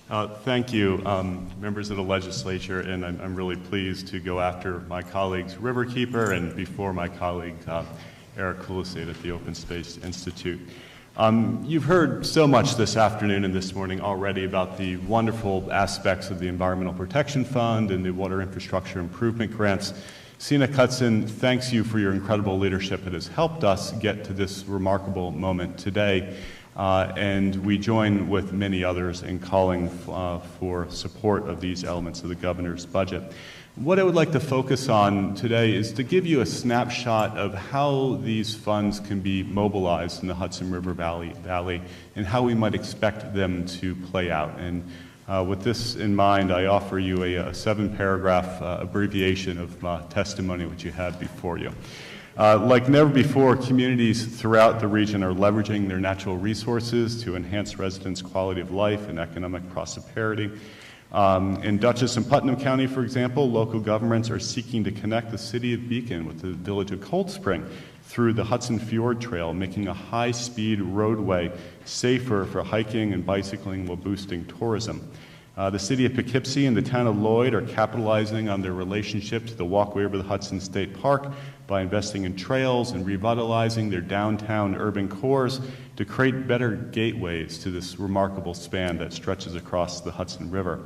Thank you, members of the legislature, and I'm really pleased to go after my colleagues Riverkeeper and before my colleague Eric Kulisade at the Open Space Institute. You've heard so much this afternoon and this morning already about the wonderful aspects of the Environmental Protection Fund and the Water Infrastructure Improvement Grants. Sienna Hudson, thanks you for your incredible leadership that has helped us get to this remarkable moment today. And we join with many others in calling for support of these elements of the governor's budget. What I would like to focus on today is to give you a snapshot of how these funds can be mobilized in the Hudson River Valley and how we might expect them to play out. And with this in mind, I offer you a 7-paragraph abbreviation of testimony which you have before you. Like never before, communities throughout the region are leveraging their natural resources to enhance residents' quality of life and economic prosperity. In Dutchess and Putnam County, for example, local governments are seeking to connect the city of Beacon with the village of Cold Spring through the Hudson Fjord Trail, making a high-speed roadway safer for hiking and bicycling while boosting tourism. The city of Poughkeepsie and the town of Lloyd are capitalizing on their relationship to the walkway over the Hudson State Park by investing in trails and revitalizing their downtown urban cores to create better gateways to this remarkable span that stretches across the Hudson River.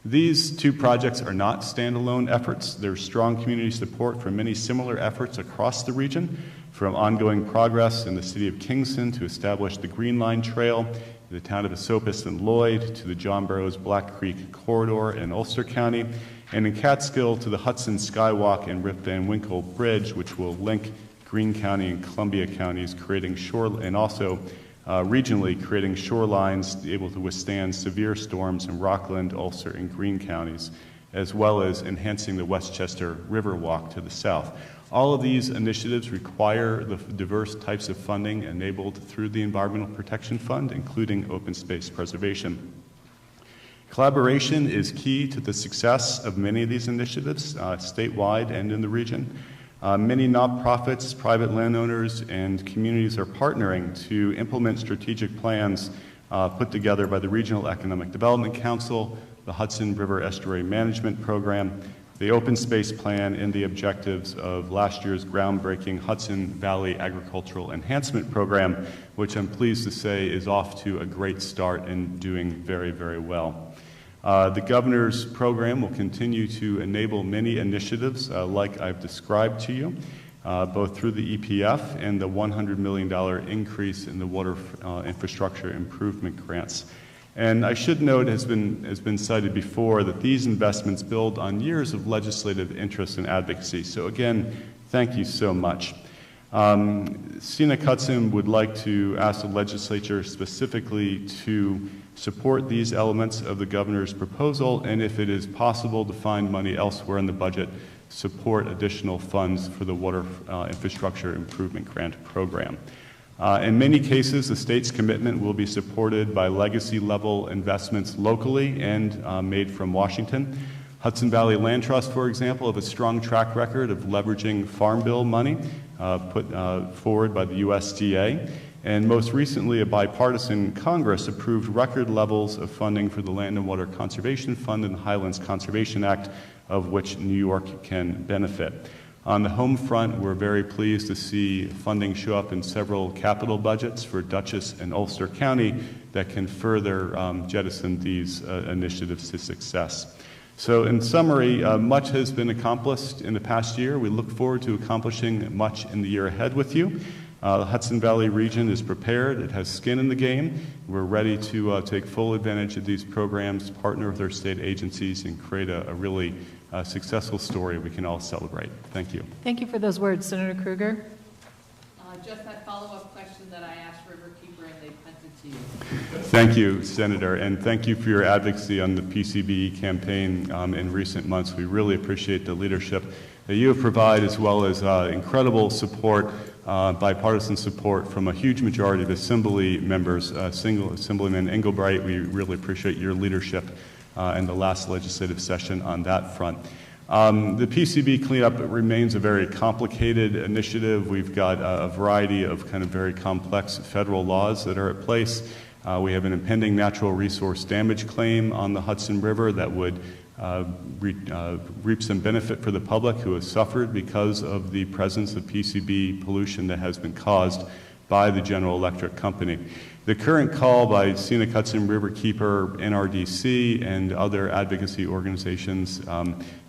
These two projects are not standalone efforts. There's strong community support for many similar efforts across the region, from ongoing progress in the city of Kingston to establish the Green Line Trail, the town of Esopus and Lloyd, to the John Burroughs Black Creek Corridor in Ulster County, and in Catskill to the Hudson Skywalk and Rip Van Winkle Bridge, which will link Greene County and Columbia counties, creating and also regionally creating shorelines able to withstand severe storms in Rockland, Ulster, and Greene counties, as well as enhancing the Westchester River Walk to the south. All of these initiatives require the diverse types of funding enabled through the Environmental Protection Fund, including open space preservation. Collaboration is key to the success of many of these initiatives, statewide and in the region. Many nonprofits, private landowners, and communities are partnering to implement strategic plans put together by the Regional Economic Development Council, the Hudson River Estuary Management Program, the Open Space Plan, and the objectives of last year's groundbreaking Hudson Valley Agricultural Enhancement Program, which I'm pleased to say is off to a great start and doing very, very well. The governor's program will continue to enable many initiatives like I've described to you, both through the EPF and the $100 million increase in the water infrastructure improvement grants. And I should note, has been cited before, that these investments build on years of legislative interest and advocacy. So again, thank you so much. Sienna Hudson would like to ask the legislature specifically to support these elements of the governor's proposal, and if it is possible to find money elsewhere in the budget, support additional funds for the Water Infrastructure Improvement Grant Program. In many cases, the state's commitment will be supported by legacy-level investments locally and made from Washington. Hudson Valley Land Trust, for example, have a strong track record of leveraging Farm Bill money put forward by the USDA. And most recently, a bipartisan Congress approved record levels of funding for the Land and Water Conservation Fund and the Highlands Conservation Act, of which New York can benefit. On the home front, we're very pleased to see funding show up in several capital budgets for Dutchess and Ulster County that can further jettison these initiatives to success. So in summary, much has been accomplished in the past year. We look forward to accomplishing much in the year ahead with you. The Hudson Valley region is prepared. It has skin in the game. We're ready to take full advantage of these programs, partner with our state agencies, and create a really successful story we can all celebrate. Thank you. Thank you for those words. Senator Krueger. Just that follow-up question that I asked Riverkeeper, and they sent it to you. Thank you, Senator, and thank you for your advocacy on the PCBE campaign in recent months. We really appreciate the leadership that you have provided, as well as incredible support, bipartisan support from a huge majority of Assembly members, Assemblyman Engelbright. We really appreciate your leadership in the last legislative session on that front. The PCB cleanup remains a very complicated initiative. We've got a variety of kind of very complex federal laws that are at place. We have an impending natural resource damage claim on the Hudson River that would reap some benefit for the public who has suffered because of the presence of PCB pollution that has been caused by the General Electric Company. The current call by Scenic Hudson Riverkeeper, NRDC, and other advocacy organizations,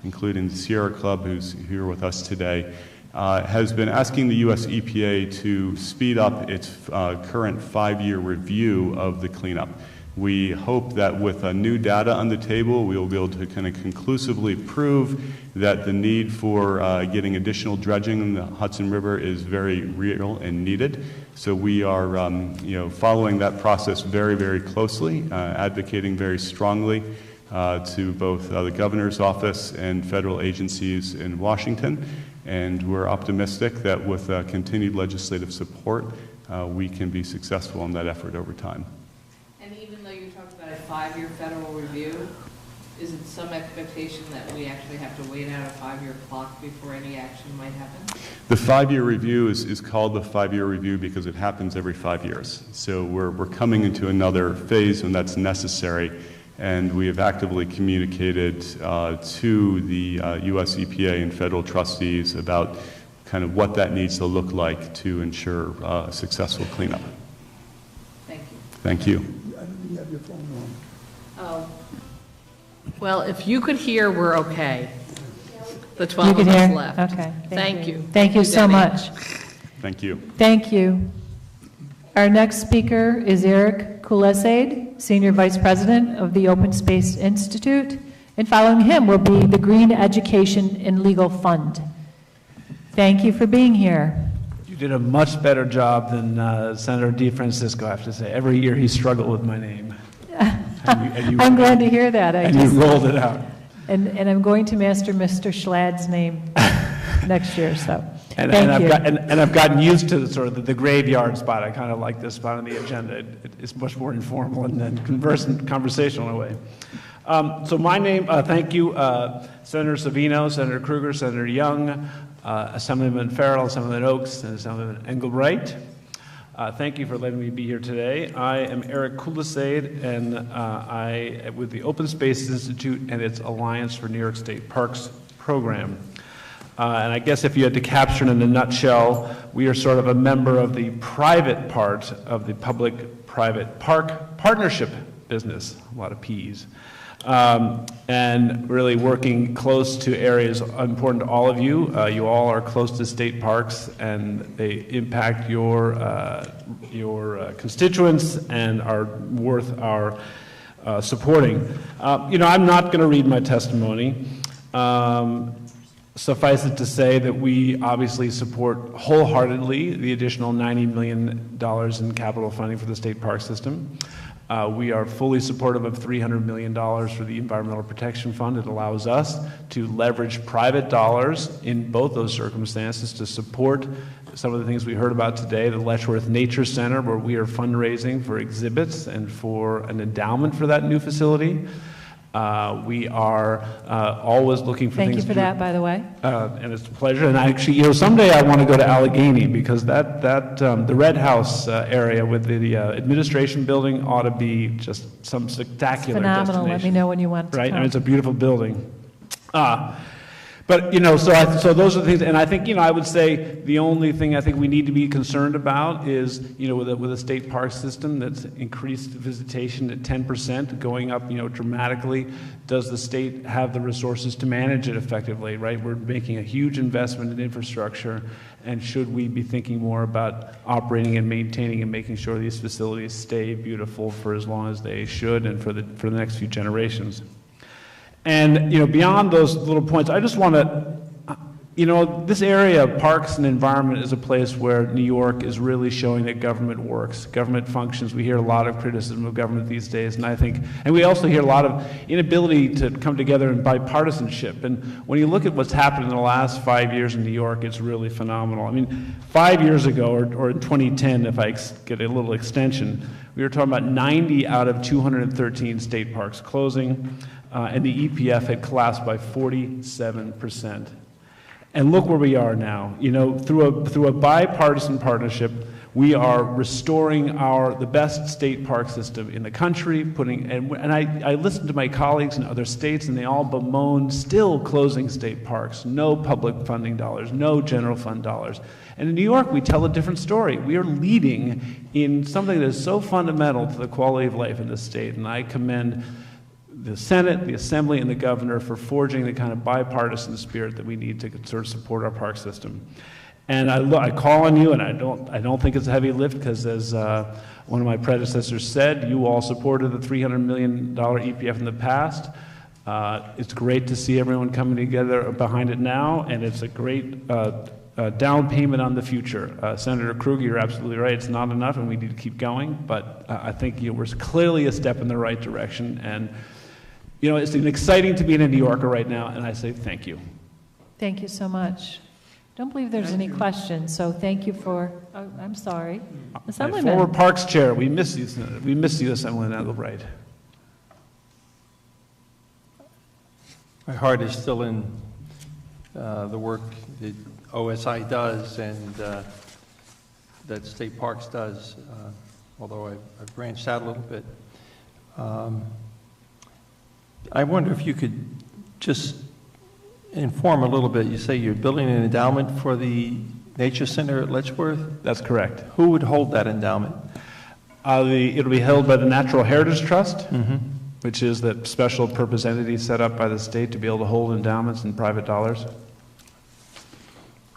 including the Sierra Club, who's here with us today, has been asking the U.S. EPA to speed up its current 5-year review of the cleanup. We hope that with new data on the table, we will be able to kind of conclusively prove that the need for getting additional dredging in the Hudson River is very real and needed. So we are, following that process very, very closely, advocating very strongly to both the governor's office and federal agencies in Washington. And we're optimistic that with continued legislative support, we can be successful in that effort over time. And even though you talked about a 5-year federal review, is it some expectation that we actually have to wait out a 5-year clock before any action might happen? The 5-year review is called the 5-year review because it happens every 5 years. So we're coming into another phase when that's necessary, and we have actively communicated to the U.S. EPA and federal trustees about kind of what that needs to look like to ensure successful cleanup. Thank you. Thank you. I don't think you have your phone on. Oh. Well, if you could hear, we're okay. The You 12 can of us hear? left. Okay. Thank you. Thank you so Debbie. much. Thank you. Thank you. Our next speaker is Eric Kulesade, Senior Vice President of the Open Space Institute, and following him will be the Green Education and Legal Fund. Thank you for being here. You did a much better job than Senator DeFrancisco, I have to say. Every year he struggled with my name. I'm glad to hear that. You rolled it out. And I'm going to master Mr. Schladd's name next year, so And thank you. I've gotten used to the graveyard spot. I kind of like this spot on the agenda. It's much more informal and conversational in a way. So my name, thank you, Senator Savino, Senator Kruger, Senator Young, Assemblyman Farrell, Assemblyman Oaks, and Assemblyman Engelbright. Thank you for letting me be here today. I am Eric Kulesade, and I with the Open Space Institute and its Alliance for New York State Parks program. And I guess if you had to capture it in a nutshell, we are sort of a member of the private part of the public-private park partnership business, a lot of P's, and really working close to areas important to all of you. You all are close to state parks, and they impact your constituents and are worth our supporting. I'm not going to read my testimony. Suffice it to say that we obviously support wholeheartedly the additional $90 million in capital funding for the state park system. We are fully supportive of $300 million for the Environmental Protection Fund. It allows us to leverage private dollars in both those circumstances to support some of the things we heard about today, the Letchworth Nature Center, where we are fundraising for exhibits and for an endowment for that new facility. We are always looking for Thank things. you for that, by the way. And it's a pleasure. And actually, someday I want to go to Allegheny because the Red House area with the administration building ought to be just some spectacular Phenomenal. destination. Let me know when you want to Right? come. I mean, it's a beautiful building. But, so those are the things, and I think, I would say the only thing I think we need to be concerned about is, with a state park system that's increased visitation at 10%, going up, dramatically, does the state have the resources to manage it effectively, right? We're making a huge investment in infrastructure, and should we be thinking more about operating and maintaining and making sure these facilities stay beautiful for as long as they should and for the next few generations? And, beyond those little points, I just want to, this area of parks and environment is a place where New York is really showing that government works. Government functions. We hear a lot of criticism of government these days, and we also hear a lot of inability to come together in bipartisanship. And when you look at what's happened in the last 5 years in New York, it's really phenomenal. I mean, 5 years ago, or in 2010, if I get a little extension, we were talking about 90 out of 213 state parks closing. And the EPF had collapsed by 47%. And look where we are now. Through a bipartisan partnership, We are restoring the best state park system in the country, and I listen to my colleagues in other states, and they all bemoan still closing state parks, no public funding dollars, no general fund dollars. And in New York, we tell a different story. We are leading in something that is so fundamental to the quality of life in this state, and I commend the Senate, the Assembly, and the governor for forging the kind of bipartisan spirit that we need to sort of support our park system. And I call on you, and I don't think it's a heavy lift, because as one of my predecessors said, you all supported the $300 million EPF in the past. It's great to see everyone coming together behind it now, and it's a great down payment on the future. Senator Kruger, you're absolutely right. It's not enough, and we need to keep going. But I think we're clearly a step in the right direction. And it's exciting to be in a New Yorker right now, and I say thank you. Thank you so much. Don't believe there's any questions, so thank you for, I'm sorry. Assemblyman. My former Parks Chair, we miss you, Assemblyman Albright. My heart is still in the work that OSI does and that State Parks does, although I've branched out a little bit. I wonder if you could just inform a little bit. You say you're building an endowment for the Nature Center at Letchworth? That's correct. Who would hold that endowment? It'll be held by the Natural Heritage Trust, which is that special purpose entity set up by the state to be able to hold endowments and private dollars.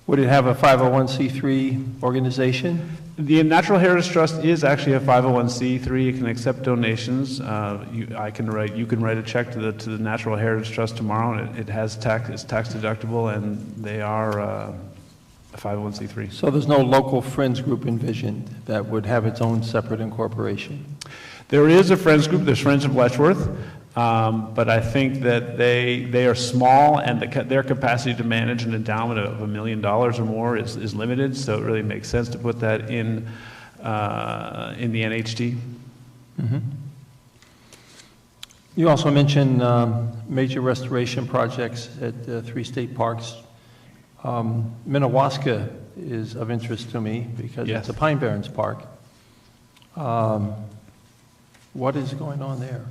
Would it have a 501c3 organization? The Natural Heritage Trust is actually a 501c3. It can accept donations. You can write a check to the Natural Heritage Trust tomorrow, and it's tax deductible, and they are a 501c3. So there's no local Friends group envisioned that would have its own separate incorporation? There is a Friends group. There's Friends of Letchworth. But I think that they are small, and their capacity to manage an endowment of $1 million or more is limited, so it really makes sense to put that in the NHT. You also mentioned major restoration projects at 3 state parks. Minnewaska is of interest to me because Yes. it's a Pine Barrens Park. What is going on there?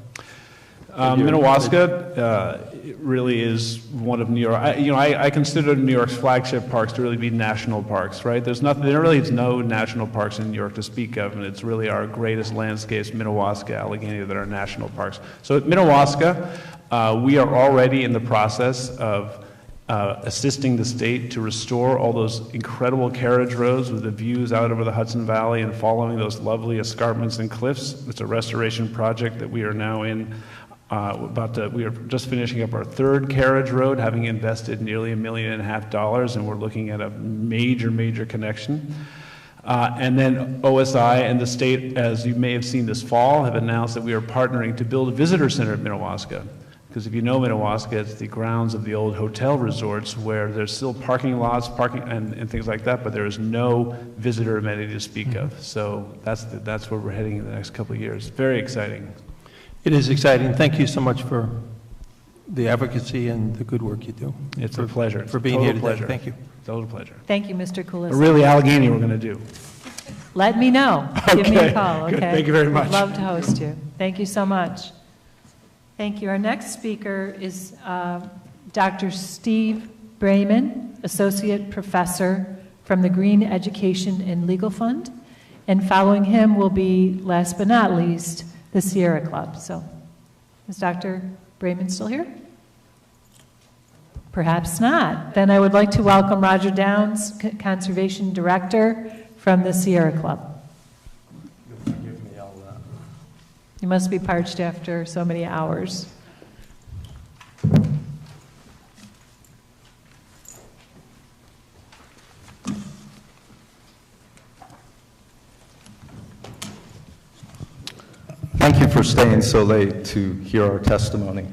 Minnewaska really is one of New York. I consider New York's flagship parks to really be national parks, right? There really is no national parks in New York to speak of, and it's really our greatest landscapes, Minnewaska, Allegheny, that are national parks. So at Minnewaska, we are already in the process of assisting the state to restore all those incredible carriage roads with the views out over the Hudson Valley and following those lovely escarpments and cliffs. It's a restoration project that we are now in. We are just finishing up our 3rd carriage road, having invested nearly $1.5 million, and we're looking at a major connection. And then OSI and the state, as you may have seen this fall, have announced that we are partnering to build a visitor center at Minnewaska. Because if you know Minnewaska, it's the grounds of the old hotel resorts where there's still parking lots, and things like that, but there is no visitor amenity to speak of. So that's where we're heading in the next couple of years. Very exciting. It is exciting. Thank you so much for the advocacy and the good work you do. It's a pleasure. For being here today. Pleasure. Thank you. Total pleasure. Thank you, Mr. Kulis. Really, Allegheny we're going to do. Let me know. Give me a Okay, call, okay? good. Thank you very much. I'd love to host you. Thank you so much. Thank you. Our next speaker is Dr. Steve Brayman, Associate Professor from the Green Education and Legal Fund. And following him will be, last but not least, the Sierra Club. So, is Dr. Brayman still here? Perhaps not. Then I would like to welcome Roger Downs, Conservation Director from the Sierra Club. Forgive me, You must be parched after so many hours. Thank you for staying so late to hear our testimony.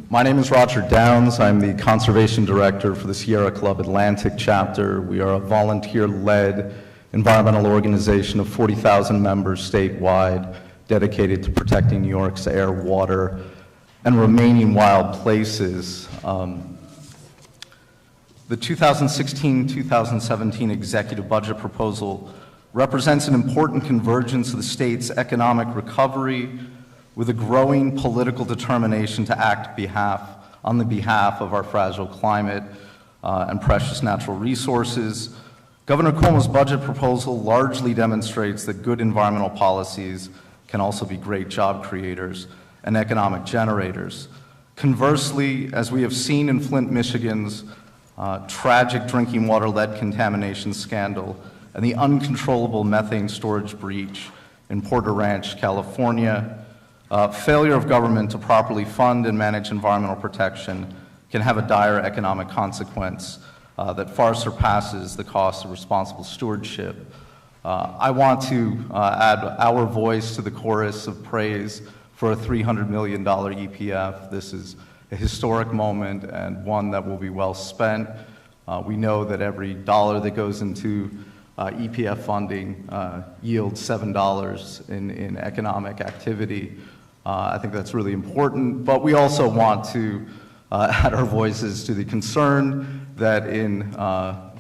My name is Roger Downs. I'm the Conservation Director for the Sierra Club Atlantic chapter. We are a volunteer-led environmental organization of 40,000 members statewide, dedicated to protecting New York's air, water, and remaining wild places. The 2016-2017 executive budget proposal represents an important convergence of the state's economic recovery with a growing political determination to act on the behalf of our fragile climate and precious natural resources. Governor Cuomo's budget proposal largely demonstrates that good environmental policies can also be great job creators and economic generators. Conversely, as we have seen in Flint, Michigan's tragic drinking water lead contamination scandal and the uncontrollable methane storage breach in Porter Ranch, California, failure of government to properly fund and manage environmental protection can have a dire economic consequence that far surpasses the cost of responsible stewardship. I want to add our voice to the chorus of praise for a $300 million EPF. This is a historic moment and one that will be well spent. We know that every dollar that goes into EPF funding yields $7 in economic activity. I think that's really important, but we also want to add our voices to the concern that in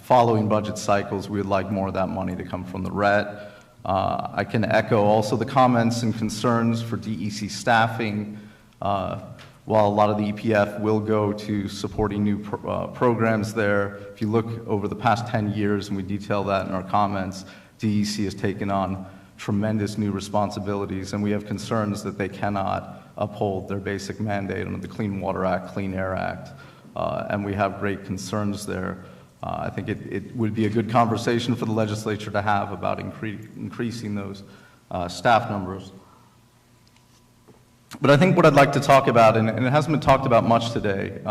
following budget cycles, we would like more of that money to come from the RET. I can echo also the comments and concerns for DEC staffing. While a lot of the EPF will go to supporting new programs there, if you look over the past 10 years, and we detail that in our comments, DEC has taken on tremendous new responsibilities, and we have concerns that they cannot uphold their basic mandate under the Clean Water Act, Clean Air Act, and we have great concerns there. I think it would be a good conversation for the legislature to have about increasing those staff numbers. But I think what I'd like to talk about, and it hasn't been talked about much today,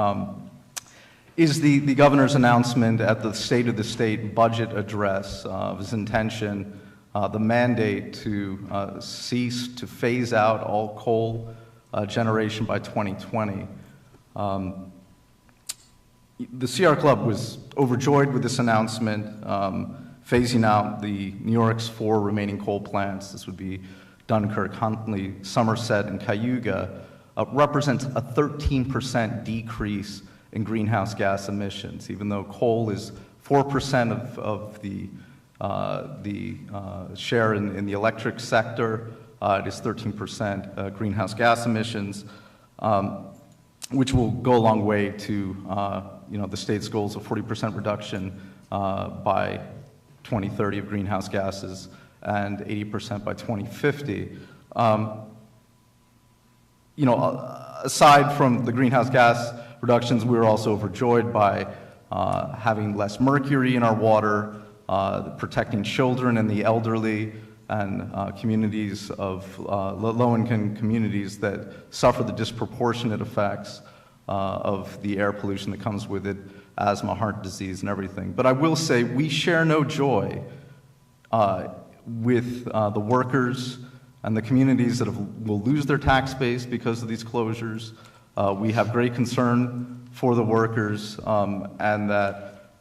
is the governor's announcement at the State of the State budget address of his intention, the mandate to cease, to phase out all coal generation by 2020. The Sierra Club was overjoyed with this announcement, phasing out the New York's 4 remaining coal plants. This would be Dunkirk, Huntley, Somerset, and Cayuga. Represents a 13% decrease in greenhouse gas emissions, even though coal is 4% of the share in the electric sector. It is 13% greenhouse gas emissions, which will go a long way to the state's goals of 40% reduction by 2030 of greenhouse gases and 80% by 2050. Aside from the greenhouse gas reductions, we were also overjoyed by having less mercury in our water, protecting children and the elderly, and communities of low-income communities that suffer the disproportionate effects of the air pollution that comes with it, asthma, heart disease, and everything. But I will say we share no joy with the workers and the communities that will lose their tax base because of these closures. We have great concern for the workers, and that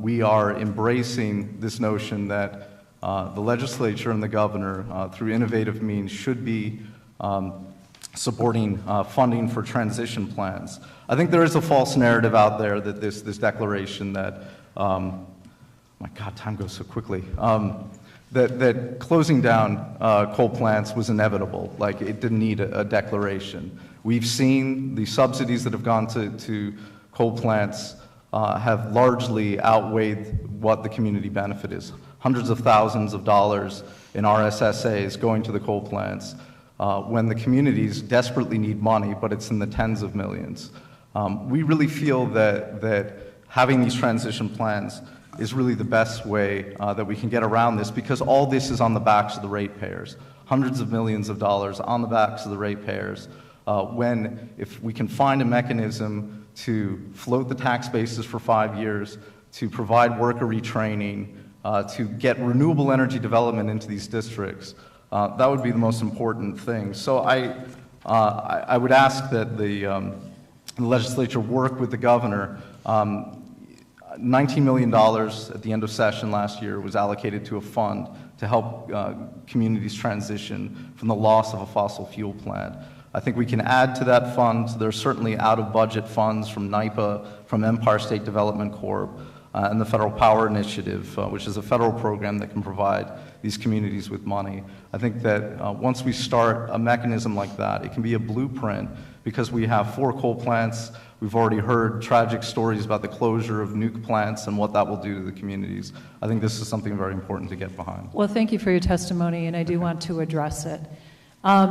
we are embracing this notion that the legislature and the governor, through innovative means, should be supporting funding for transition plans. I think there is a false narrative out there that this declaration that, my God, time goes so quickly, that closing down coal plants was inevitable, like it didn't need a declaration. We've seen the subsidies that have gone to coal plants have largely outweighed what the community benefit is. Hundreds of thousands of dollars in RSSAs going to the coal plants when the communities desperately need money, but it's in the tens of millions. We really feel that having these transition plans is really the best way that we can get around this, because all this is on the backs of the ratepayers. Hundreds of millions of dollars on the backs of the ratepayers. If we can find a mechanism to float the tax bases for 5 years, to provide worker retraining, to get renewable energy development into these districts, that would be the most important thing. So I would ask that the legislature work with the governor. $19 million at the end of session last year was allocated to a fund to help communities transition from the loss of a fossil fuel plant. I think we can add to that fund. There's certainly out-of-budget funds from NYPA, from Empire State Development Corp., and the Federal Power Initiative, which is a federal program that can provide these communities with money. I think that once we start a mechanism like that, it can be a blueprint, because we have 4 coal plants. We've already heard tragic stories about the closure of nuke plants and what that will do to the communities. I think this is something very important to get behind. Well, thank you for your testimony, and I do want to address it.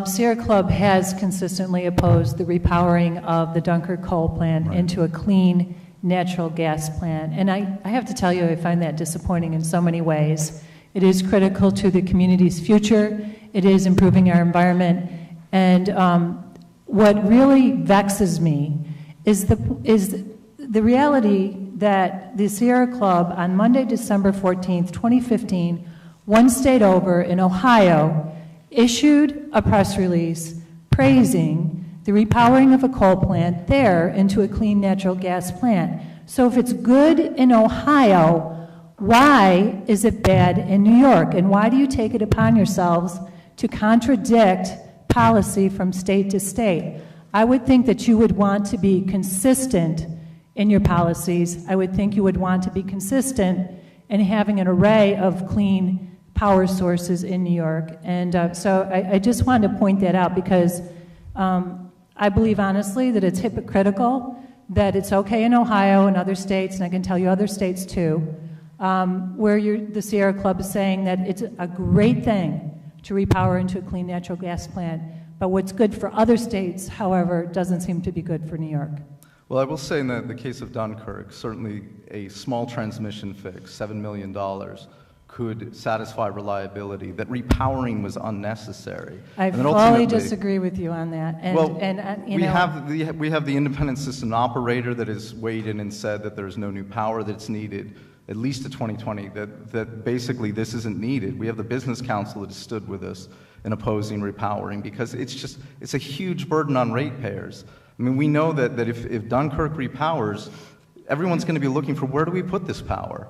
Sierra Club has consistently opposed the repowering of the Dunkirk coal plant into a clean natural gas plant. And I have to tell you, I find that disappointing in so many ways. It is critical to the community's future. It is improving our environment. And what really vexes me is the reality that the Sierra Club on Monday, December 14th, 2015, one state over in Ohio, issued a press release praising the repowering of a coal plant there into a clean natural gas plant. So if it's good in Ohio, why is it bad in New York? And why do you take it upon yourselves to contradict policy from state to state? I would think that you would want to be consistent in your policies. I would think you would want to be consistent in having an array of clean power sources in New York. And so I just wanted to point that out, because I believe honestly that it's hypocritical that it's okay in Ohio and other states, and I can tell you other states too, where the Sierra Club is saying that it's a great thing to repower into a clean natural gas plant, but what's good for other states, however, doesn't seem to be good for New York. Well, I will say in the case of Dunkirk, certainly a small transmission fix, $7 million, could satisfy reliability, that repowering was unnecessary. I fully disagree with you on that. We have the independent system operator that has weighed in and said that there's no new power that's needed, at least to 2020, that basically this isn't needed. We have the Business Council that has stood with us in opposing repowering, because it's a huge burden on ratepayers. I mean, we know that if Dunkirk repowers, everyone's going to be looking for, where do we put this power?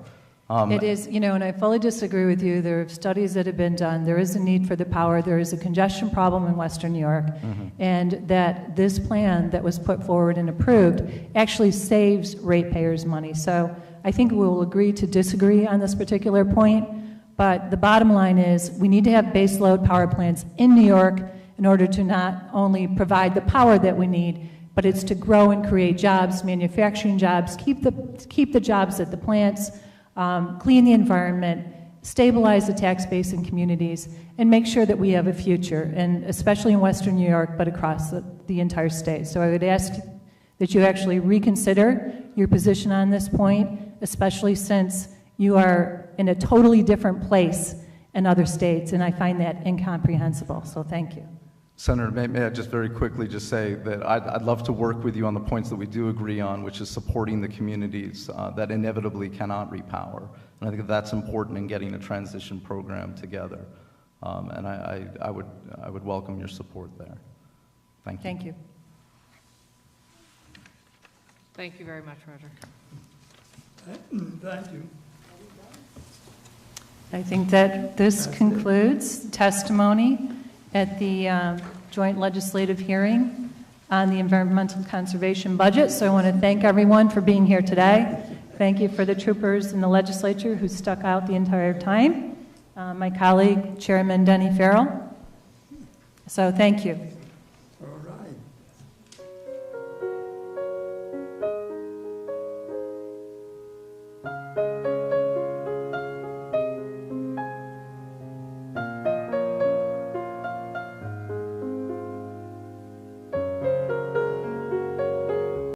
It is, and I fully disagree with you. There are studies that have been done. There is a need for the power. There is a congestion problem in Western New York, and that this plan that was put forward and approved actually saves ratepayers money. So I think we will agree to disagree on this particular point, but the bottom line is we need to have baseload power plants in New York in order to not only provide the power that we need, but it's to grow and create jobs, manufacturing jobs, keep the jobs at the plants, clean the environment, stabilize the tax base in communities, and make sure that we have a future, and especially in Western New York, but across the entire state. So I would ask that you actually reconsider your position on this point, especially since you are in a totally different place in other states, and I find that incomprehensible. So thank you. Senator, may I just very quickly just say that I'd love to work with you on the points that we do agree on, which is supporting the communities that inevitably cannot repower. And I think that's important in getting a transition program together. And I would welcome your support there. Thank you. Thank you. Thank you very much, Roger. Thank you. I think that this concludes testimony at the joint legislative hearing on the environmental conservation budget. So I want to thank everyone for being here today. Thank you for the troopers in the legislature who stuck out the entire time. My colleague, Chairman Denny Farrell. So thank you.